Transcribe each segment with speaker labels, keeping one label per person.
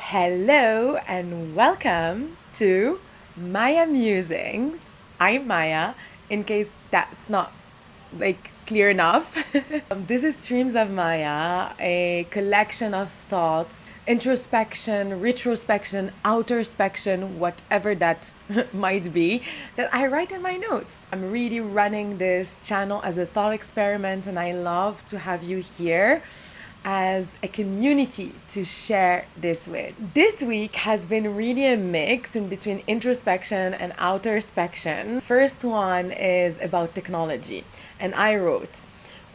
Speaker 1: Hello and welcome to Maya Musings. I'm Maya, in case that's not clear enough. This is Streams of Maya, a collection of thoughts, introspection, retrospection, outerspection, whatever that might be, that I write in my notes. I'm really running this channel as a thought experiment, and I love to have you here as a community to share this with. This week has been really a mix in between introspection and outerspection. First one is about technology, and I wrote,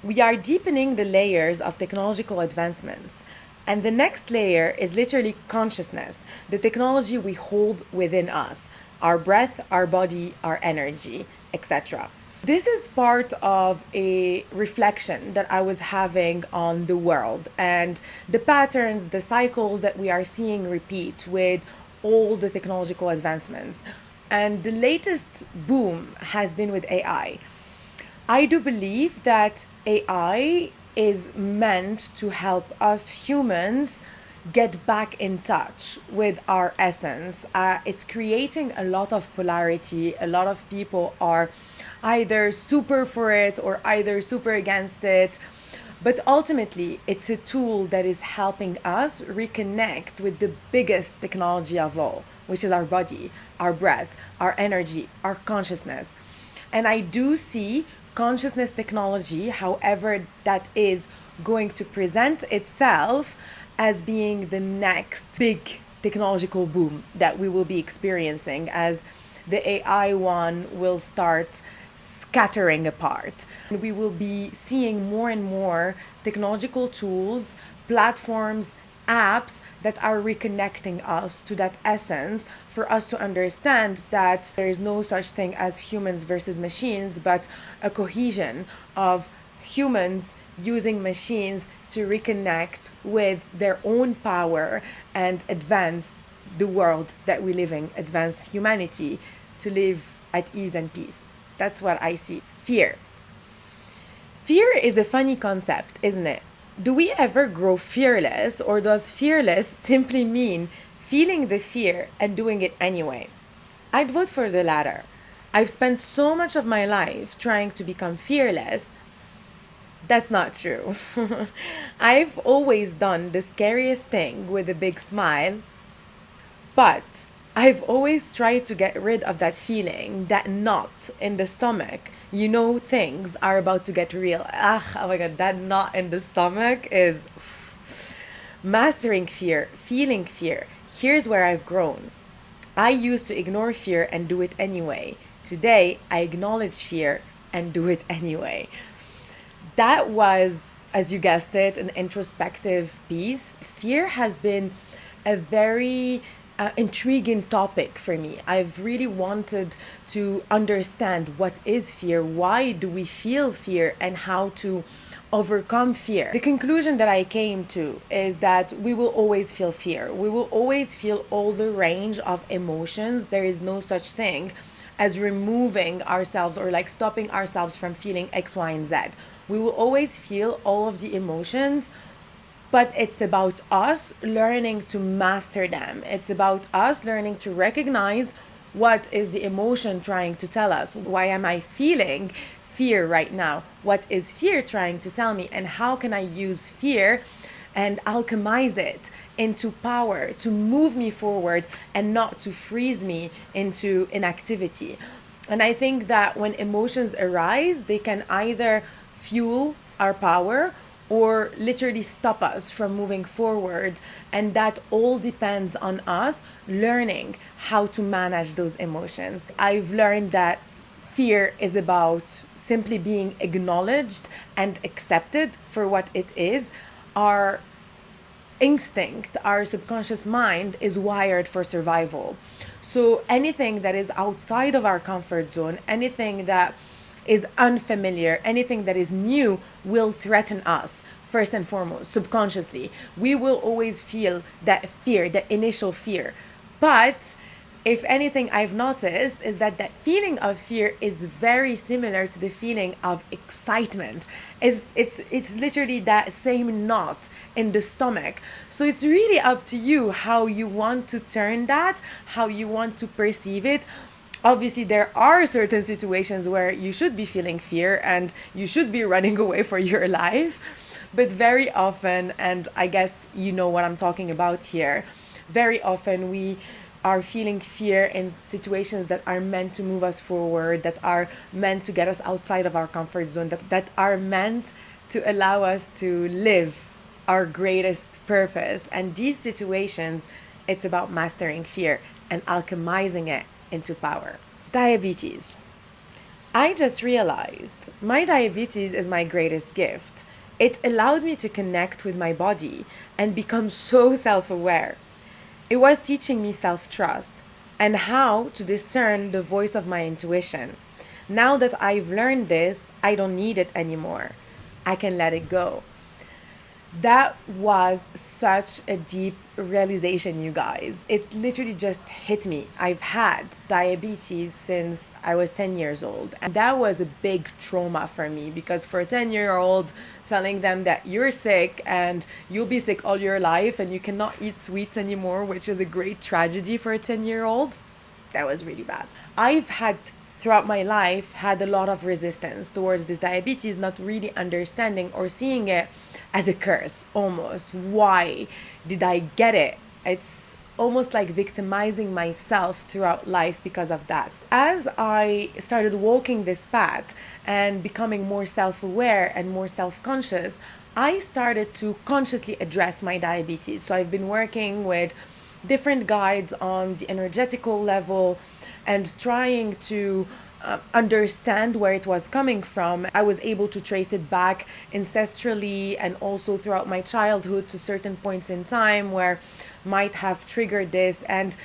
Speaker 1: we are deepening the layers of technological advancements. And the next layer is literally consciousness, the technology we hold within us, our breath, our body, our energy, etc. This is part of a reflection that I was having on the world and the patterns, the cycles that we are seeing repeat with all the technological advancements. And the latest boom has been with AI. I do believe that AI is meant to help us humans get back in touch with our essence. It's creating a lot of polarity. A lot of people are either super for it or either super against it. But ultimately, it's a tool that is helping us reconnect with the biggest technology of all, which is our body, our breath, our energy, our consciousness. And I do see consciousness technology, however that is going to present itself, as being the next big technological boom that we will be experiencing as the AI one will start scattering apart. We will be seeing more and more technological tools, platforms, apps that are reconnecting us to that essence for us to understand that there is no such thing as humans versus machines, but a cohesion of humans using machines to reconnect with their own power and advance the world that we live in, advance humanity to live at ease and peace. That's what I see. Fear. Fear is a funny concept, isn't it? Do we ever grow fearless, or does fearless simply mean feeling the fear and doing it anyway? I'd vote for the latter. I've spent so much of my life trying to become fearless. That's not true. I've always done the scariest thing with a big smile, but I've always tried to get rid of that feeling, that knot in the stomach. You know, things are about to get real. Oh my God, that knot in the stomach is mastering fear, feeling fear. Here's where I've grown. I used to ignore fear and do it anyway. Today, I acknowledge fear and do it anyway. That was, as you guessed it, an introspective piece. Fear has been a very intriguing topic for me. I've really wanted to understand what is fear, why do we feel fear, and how to overcome fear. The conclusion that I came to is that we will always feel fear. We will always feel all the range of emotions. There is no such thing as removing ourselves or stopping ourselves from feeling X, Y, and Z. We will always feel all of the emotions, but it's about us learning to master them. It's about us learning to recognize what is the emotion trying to tell us. Why am I feeling fear right now? What is fear trying to tell me? And how can I use fear and alchemize it into power to move me forward and not to freeze me into inactivity? And I think that when emotions arise, they can either fuel our power or literally stop us from moving forward. And that all depends on us learning how to manage those emotions. I've learned that fear is about simply being acknowledged and accepted for what it is. Our instinct, our subconscious mind is wired for survival. So anything that is outside of our comfort zone, anything that is unfamiliar, anything that is new will threaten us first and foremost, subconsciously. We will always feel that fear, that initial fear. But if anything, I've noticed is that that feeling of fear is very similar to the feeling of excitement. It's literally that same knot in the stomach. So it's really up to you how you want to turn that, how you want to perceive it. Obviously, there are certain situations where you should be feeling fear and you should be running away for your life. But very often, and I guess you know what I'm talking about here, very often we are feeling fear in situations that are meant to move us forward, that are meant to get us outside of our comfort zone, that are meant to allow us to live our greatest purpose. And these situations, it's about mastering fear and alchemizing it into power. Diabetes. I just realized my diabetes is my greatest gift. It allowed me to connect with my body and become so self aware. It was teaching me self trust and how to discern the voice of my intuition. Now that I've learned this, I don't need it anymore. I can let it go. That was such a deep realization, you guys. It literally just hit me. I've had diabetes since I was 10 years old. And that was a big trauma for me because for a 10-year-old, telling them that you're sick and you'll be sick all your life and you cannot eat sweets anymore, which is a great tragedy for a 10-year-old, that was really bad. I've had throughout my life had a lot of resistance towards this diabetes, not really understanding or seeing it as a curse almost. Why did I get it? It's almost like victimizing myself throughout life because of that. As I started walking this path and becoming more self-aware and more self-conscious, I started to consciously address my diabetes. So I've been working with different guides on the energetical level and trying to understand where it was coming from. I was able to trace it back ancestrally and also throughout my childhood to certain points in time where might have triggered this. And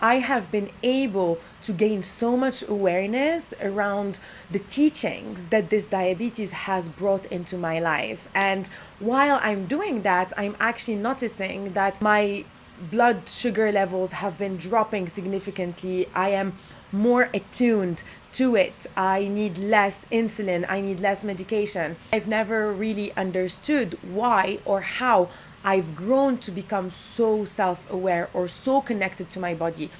Speaker 1: I have been able to gain so much awareness around the teachings that this diabetes has brought into my life. And while I'm doing that, I'm actually noticing that my blood sugar levels have been dropping significantly. I am more attuned to it. I need less insulin. I need less medication. I've never really understood why or how I've grown to become so self-aware or so connected to my body.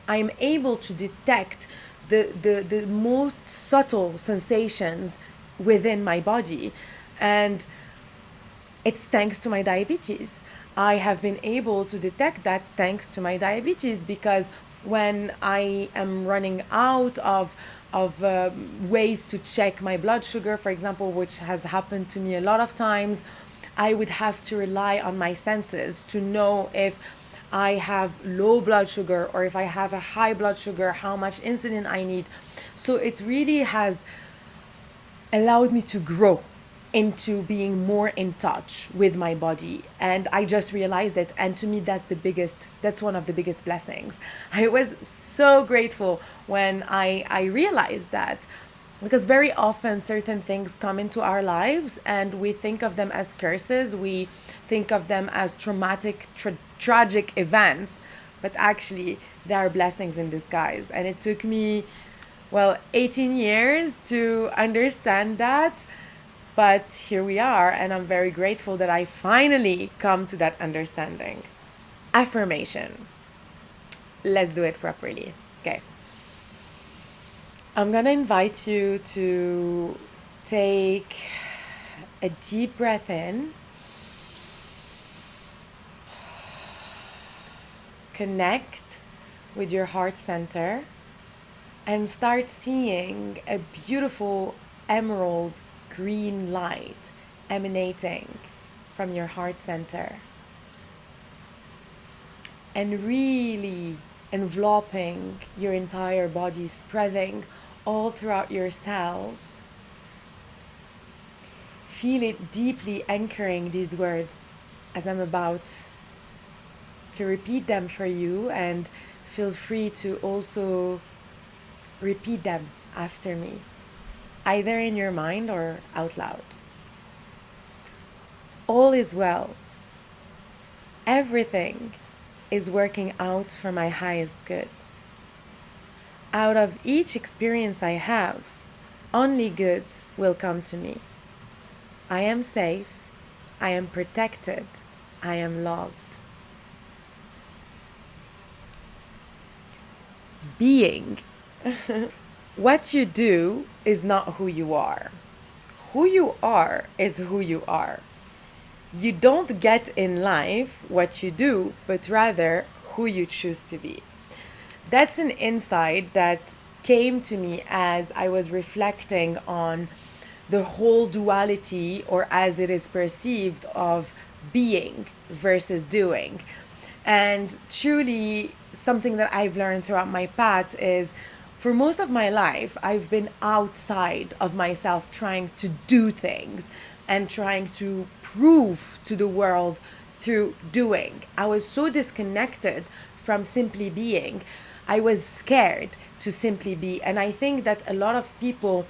Speaker 1: I'm able to detect the most subtle sensations within my body. And it's thanks to my diabetes. I have been able to detect that thanks to my diabetes, because when I am running out of ways to check my blood sugar, for example, which has happened to me a lot of times, I would have to rely on my senses to know if I have low blood sugar or if I have a high blood sugar, how much insulin I need. So it really has allowed me to grow into being more in touch with my body. And I just realized it. And to me, that's one of the biggest blessings. I was so grateful when I realized that, because very often certain things come into our lives and we think of them as curses. We think of them as traumatic, tragic events, but actually they are blessings in disguise. And it took me, 18 years to understand that. But here we are, and I'm very grateful that I finally come to that understanding. Affirmation. Let's do it properly. Okay. I'm gonna invite you to take a deep breath in. Connect with your heart center and start seeing a beautiful emerald green light emanating from your heart center and really enveloping your entire body, spreading all throughout your cells. Feel it deeply anchoring these words as I'm about to repeat them for you, and feel free to also repeat them after me, either in your mind or out loud. All is well. Everything is working out for my highest good. out of each experience I have, only good will come to me. I am safe. I am protected. I am loved. Being. What you do is not who you are. Who you are is who you are. You don't get in life what you do, but rather who you choose to be. That's an insight that came to me as I was reflecting on the whole duality, or as it is perceived, of being versus doing. And truly, something that I've learned throughout my path is, for most of my life, I've been outside of myself trying to do things and trying to prove to the world through doing. I was so disconnected from simply being. I was scared to simply be. And I think that a lot of people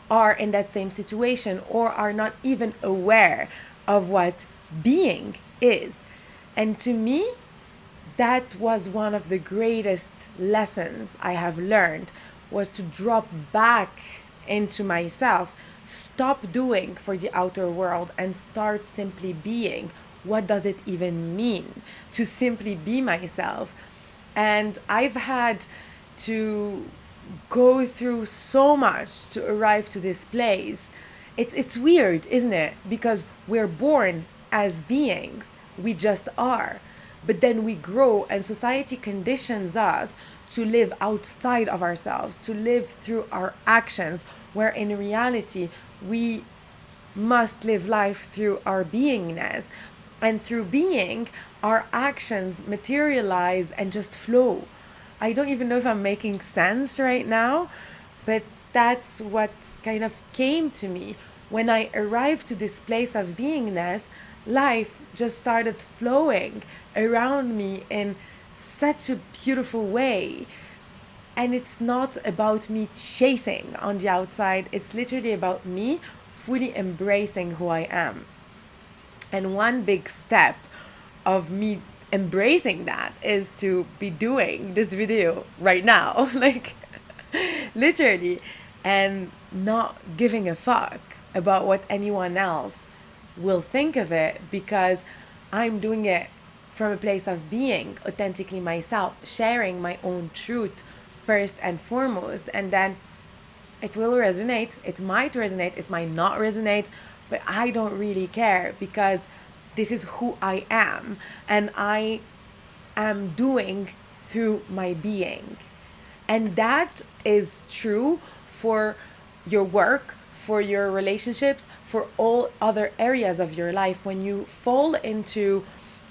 Speaker 1: are in that same situation, or are not even aware of what being is. And to me, that was one of the greatest lessons I have learned, was to drop back into myself, stop doing for the outer world, and start simply being. What does it even mean to simply be myself? And I've had to go through so much to arrive to this place. It's weird, isn't it? Because we're born as beings. We just are. But then we grow, and society conditions us to live outside of ourselves, to live through our actions, where in reality we must live life through our beingness. And through being, our actions materialize and just flow. I don't even know if I'm making sense right now, but that's what kind of came to me. When I arrived to this place of beingness, life just started flowing around me in such a beautiful way. And it's not about me chasing on the outside, it's literally about me fully embracing who I am. And one big step of me embracing that is to be doing this video right now, like literally, and not giving a fuck about what anyone else will think of it, because I'm doing it from a place of being authentically myself, sharing my own truth first and foremost. And then it will resonate, it might resonate, it might not resonate, but I don't really care, because this is who I am, and I am doing through my being. And that is true for your work, for your relationships, for all other areas of your life. When you fall into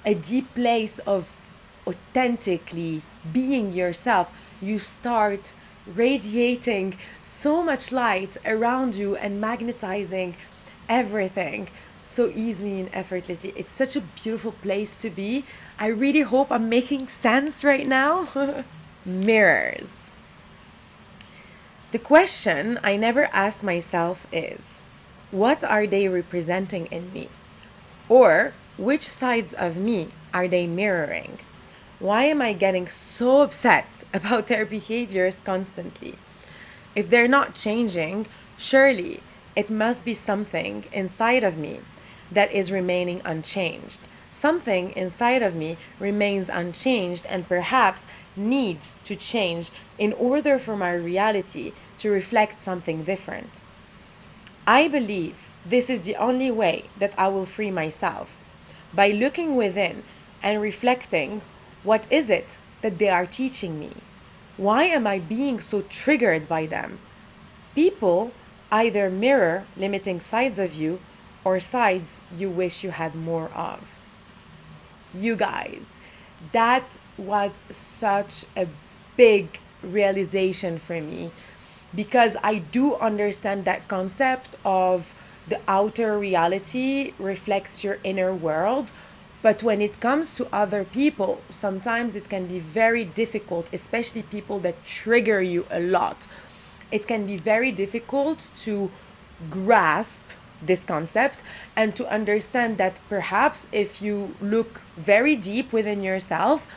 Speaker 1: a deep place of authentically being yourself, you start radiating so much light around you and magnetizing everything so easily and effortlessly. It's such a beautiful place to be. I really hope I'm making sense right now. Mirrors. The question I never asked myself is, what are they representing in me? Or which sides of me are they mirroring? Why am I getting so upset about their behaviors constantly? If they're not changing, surely it must be something inside of me that is remaining unchanged. Something inside of me remains unchanged and perhaps needs to change in order for my reality to reflect something different. I believe this is the only way that I will free myself, by looking within and reflecting, what is it that they are teaching me? Why am I being so triggered by them? People either mirror limiting sides of you or sides you wish you had more of. You guys, that was such a big realization for me, because I do understand that concept of the outer reality reflects your inner world. But when it comes to other people, sometimes it can be very difficult, especially people that trigger you a lot. It can be very difficult to grasp this concept and to understand that perhaps if you look very deep within yourself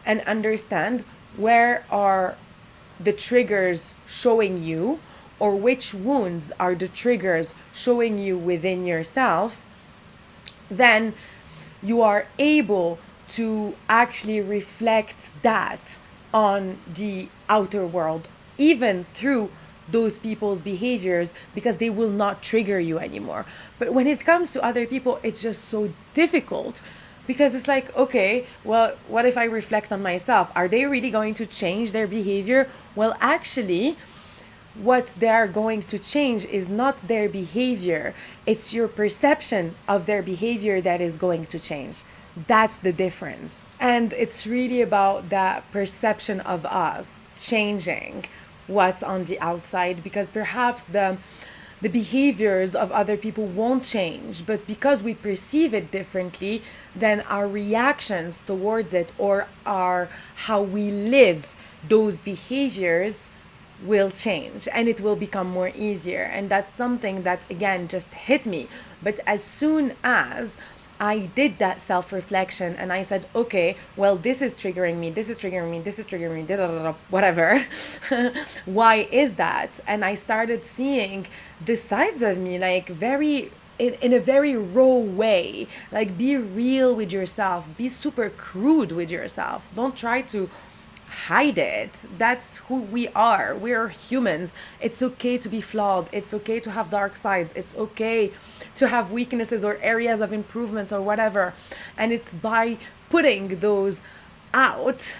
Speaker 1: and understand where are the triggers showing you, or which wounds are the triggers showing you within yourself, then you are able to actually reflect that on the outer world, even through those people's behaviors, because they will not trigger you anymore. But when it comes to other people, it's just so difficult, because it's like, okay, well, what if I reflect on myself? Are they really going to change their behavior? Well, actually, what they're going to change is not their behavior. It's your perception of their behavior that is going to change. That's the difference. And it's really about that perception of us changing what's on the outside, because perhaps the behaviors of other people won't change, but because we perceive it differently, then our reactions towards it, or our how we live those behaviors, will change, and it will become more easier. And that's something that, again, just hit me. But as soon as I did that self-reflection and I said, okay, well, this is triggering me, this is triggering me, this is triggering me, da, da, da, da, whatever. Why is that? And I started seeing the sides of me, like in a very raw way. Like, be real with yourself, be super crude with yourself. Don't try to hide it. That's who we are. We're humans. It's okay to be flawed. It's okay to have dark sides. It's okay to have weaknesses or areas of improvements or whatever. And it's by putting those out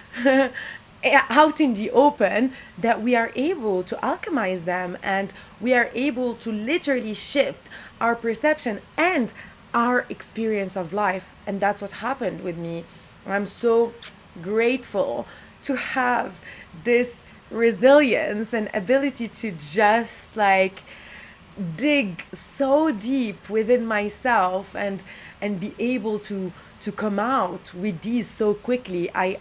Speaker 1: out in the open that we are able to alchemize them, and we are able to literally shift our perception and our experience of life. And that's what happened with me. I'm so grateful to have this resilience and ability to just like dig so deep within myself and be able to come out with these so quickly. I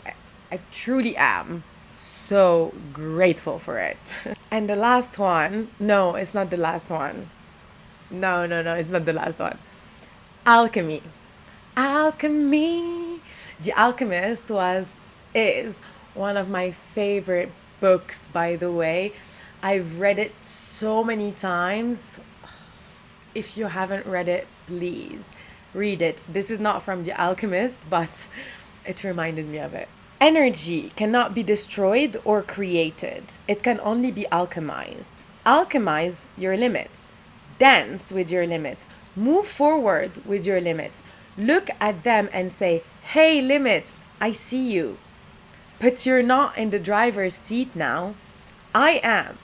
Speaker 1: truly am so grateful for it. And the last one, no, it's not the last one. No, it's not the last one. Alchemy. Alchemy. The Alchemist is one of my favorite books, by the way. I've read it so many times. If you haven't read it, please read it. This is not from The Alchemist, but it reminded me of it. Energy cannot be destroyed or created. It can only be alchemized. Alchemize your limits. Dance with your limits. Move forward with your limits. Look at them and say, hey, limits, I see you. But you're not in the driver's seat now. I am.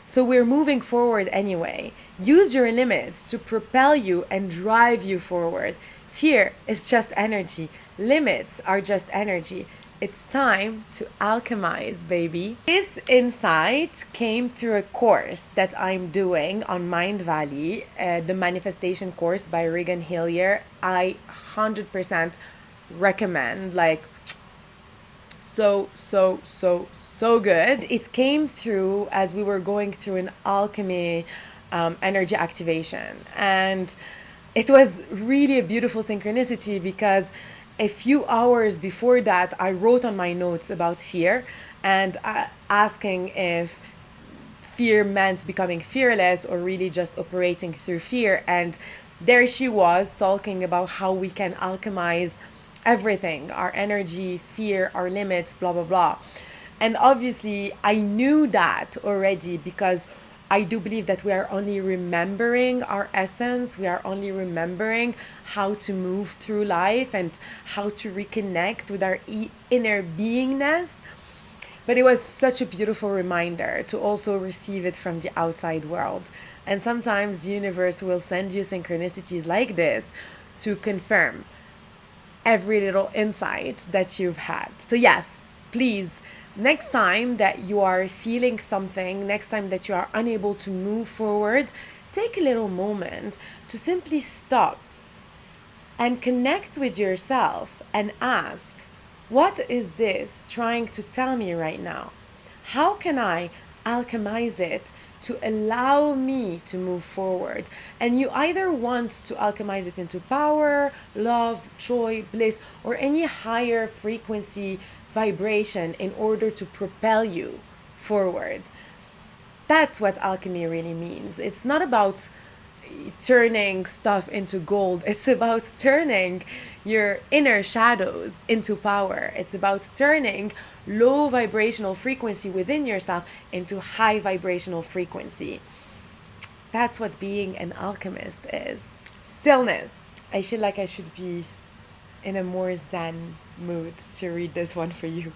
Speaker 1: So we're moving forward anyway. Use your limits to propel you and drive you forward. Fear is just energy. Limits are just energy. It's time to alchemize, baby. This insight came through a course that I'm doing on Mind Valley, the manifestation course by Regan Hillier. I 100% recommend, like, so good. It came through as we were going through an alchemy energy activation, and it was really a beautiful synchronicity, because a few hours before that I wrote on my notes about fear and asking if fear meant becoming fearless or really just operating through fear. And there she was talking about how we can alchemize everything, our energy, fear, our limits, blah, blah, blah. And obviously I knew that already, because I do believe that we are only remembering our essence. We are only remembering how to move through life and how to reconnect with our inner beingness. But it was such a beautiful reminder to also receive it from the outside world. And sometimes the universe will send you synchronicities like this to confirm every little insight that you've had. So yes, please, next time that you are feeling something, next time that you are unable to move forward, take a little moment to simply stop and connect with yourself and ask, what is this trying to tell me right now? How can I alchemize it to allow me to move forward? And you either want to alchemize it into power, love, joy, bliss, or any higher frequency vibration in order to propel you forward. That's what alchemy really means. It's not about turning stuff into gold. It's about turning your inner shadows into power. It's about turning low vibrational frequency within yourself into high vibrational frequency. That's what being an alchemist is. Stillness. I feel like I should be in a more zen mood to read this one for you.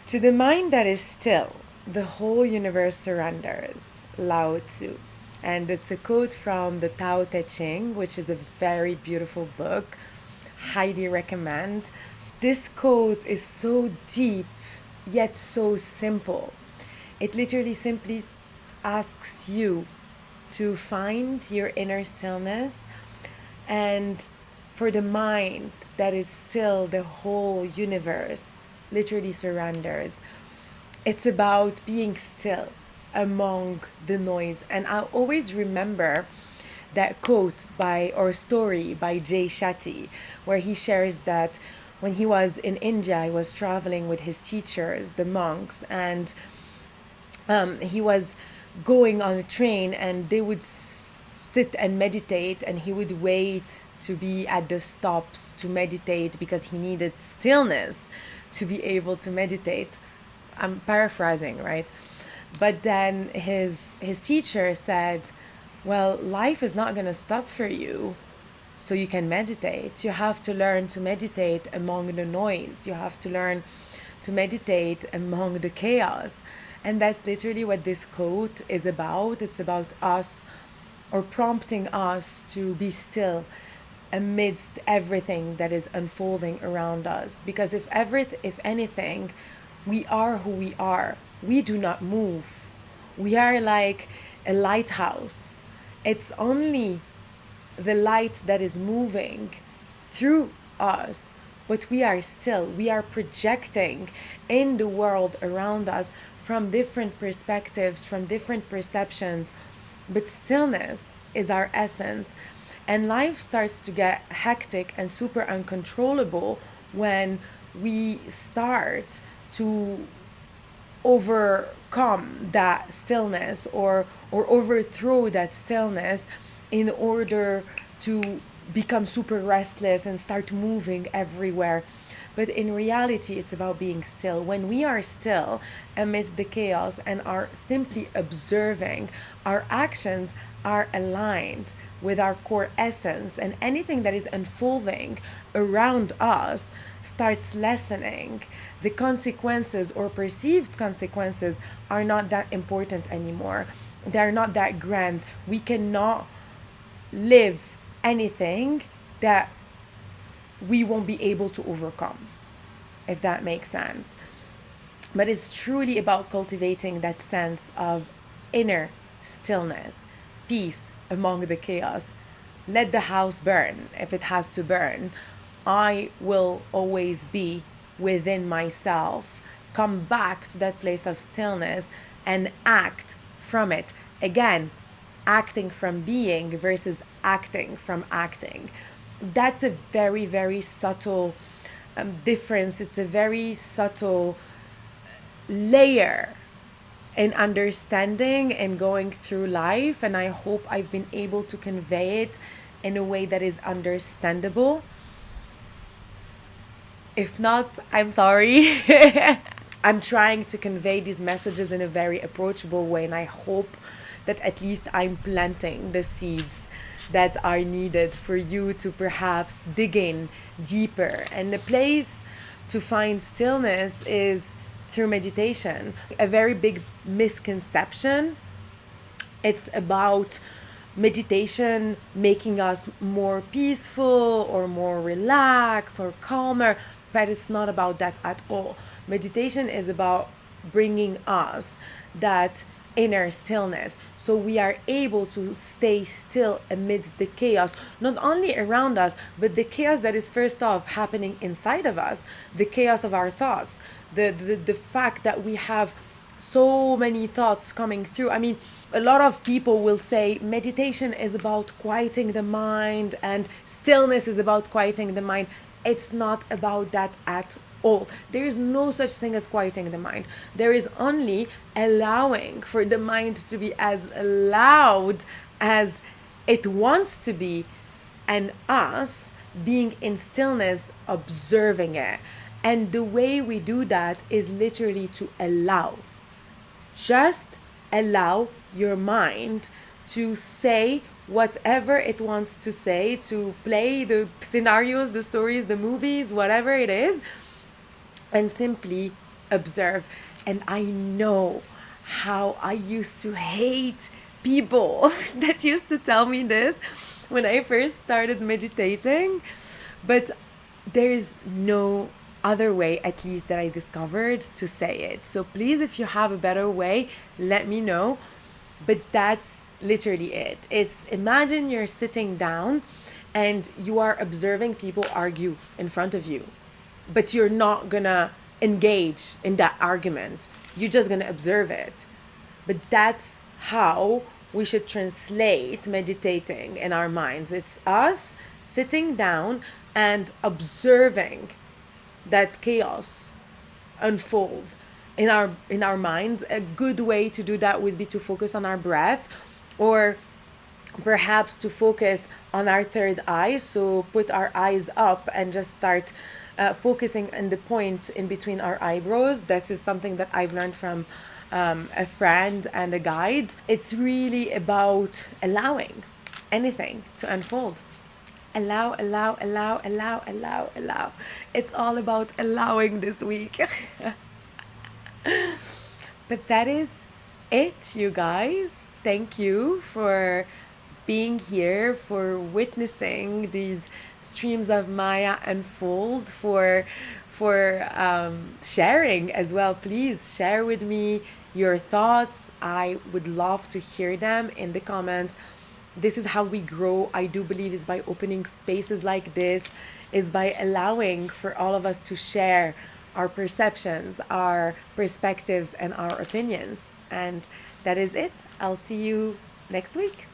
Speaker 1: To the mind that is still, the whole universe surrenders. Lao Tzu. And it's a quote from the Tao Te Ching, which is a very beautiful book. Highly recommend. This quote is so deep, yet so simple. It literally simply asks you to find your inner stillness, and for the mind that is still, the whole universe literally surrenders. It's about being still among the noise. And I always remember that quote or story by Jay Shetty, where he shares that when he was in India, he was traveling with his teachers, the monks, and he was going on a train, and they would sit and meditate, and he would wait to be at the stops to meditate because he needed stillness to be able to meditate. I'm paraphrasing, right? But then his teacher said, well, life is not going to stop for you so you can meditate. You have to learn to meditate among the noise. You have to learn to meditate among the chaos. And that's literally what this quote is about. It's about us, or prompting us to be still amidst everything that is unfolding around us. Because if anything, we are who we are. We do not move. We are like a lighthouse. It's only the light that is moving through us, but we are still. We are projecting in the world around us from different perspectives, from different perceptions, but stillness is our essence. And life starts to get hectic and super uncontrollable when we start to overcome that stillness, or overthrow that stillness in order to become super restless and start moving everywhere. But in reality, it's about being still. When we are still amidst the chaos and are simply observing, our actions are aligned with our core essence, and anything that is unfolding around us starts lessening. The consequences or perceived consequences are not that important anymore. They're not that grand. We cannot live anything that we won't be able to overcome, if that makes sense. But it's truly about cultivating that sense of inner stillness, peace among the chaos. Let the house burn if it has to burn. I will always be within myself. Come back to that place of stillness and act from it. Again, acting from being versus acting from acting. That's a very, very subtle difference. It's a very subtle layer in understanding and going through life, and I hope I've been able to convey it in a way that is understandable. If not, I'm sorry. I'm trying to convey these messages in a very approachable way, and I hope that at least I'm planting the seeds that are needed for you to perhaps dig in deeper. And the place to find stillness is through meditation. A very big misconception, it's about meditation making us more peaceful or more relaxed or calmer, but it's not about that at all. Meditation is about bringing us that inner stillness, so we are able to stay still amidst the chaos, not only around us, but the chaos that is first off happening inside of us, the chaos of our thoughts, the fact that we have so many thoughts coming through. I mean, a lot of people will say meditation is about quieting the mind and stillness is about quieting the mind. It's not about that at all. There is no such thing as quieting the mind. There is only allowing for the mind to be as loud as it wants to be, and us being in stillness, observing it. And the way we do that is literally to allow. Just allow your mind to say whatever it wants to say, to play the scenarios, the stories, the movies, whatever it is, and simply observe. And I know how I used to hate people that used to tell me this when I first started meditating, but there is no other way, at least that I discovered, to say it. So please, if you have a better way, let me know. But that's literally it. It's, imagine you're sitting down and you are observing people argue in front of you, but you're not gonna engage in that argument. You're just gonna observe it. But that's how we should translate meditating in our minds. It's us sitting down and observing that chaos unfold in our minds. A good way to do that would be to focus on our breath, or perhaps to focus on our third eye. So put our eyes up and just start focusing on the point in between our eyebrows. This is something that I've learned from a friend and a guide. It's really about allowing anything to unfold. Allow, allow, allow, allow, allow, allow. It's all about allowing this week. But that is it, you guys. Thank you for being here, for witnessing these streams of Maya unfold, for sharing as well. Please share with me your thoughts. I would love to hear them in the comments. This is how we grow, I do believe, is by opening spaces like this, is by allowing for all of us to share our perceptions, our perspectives, and our opinions. And that is it. I'll see you next week.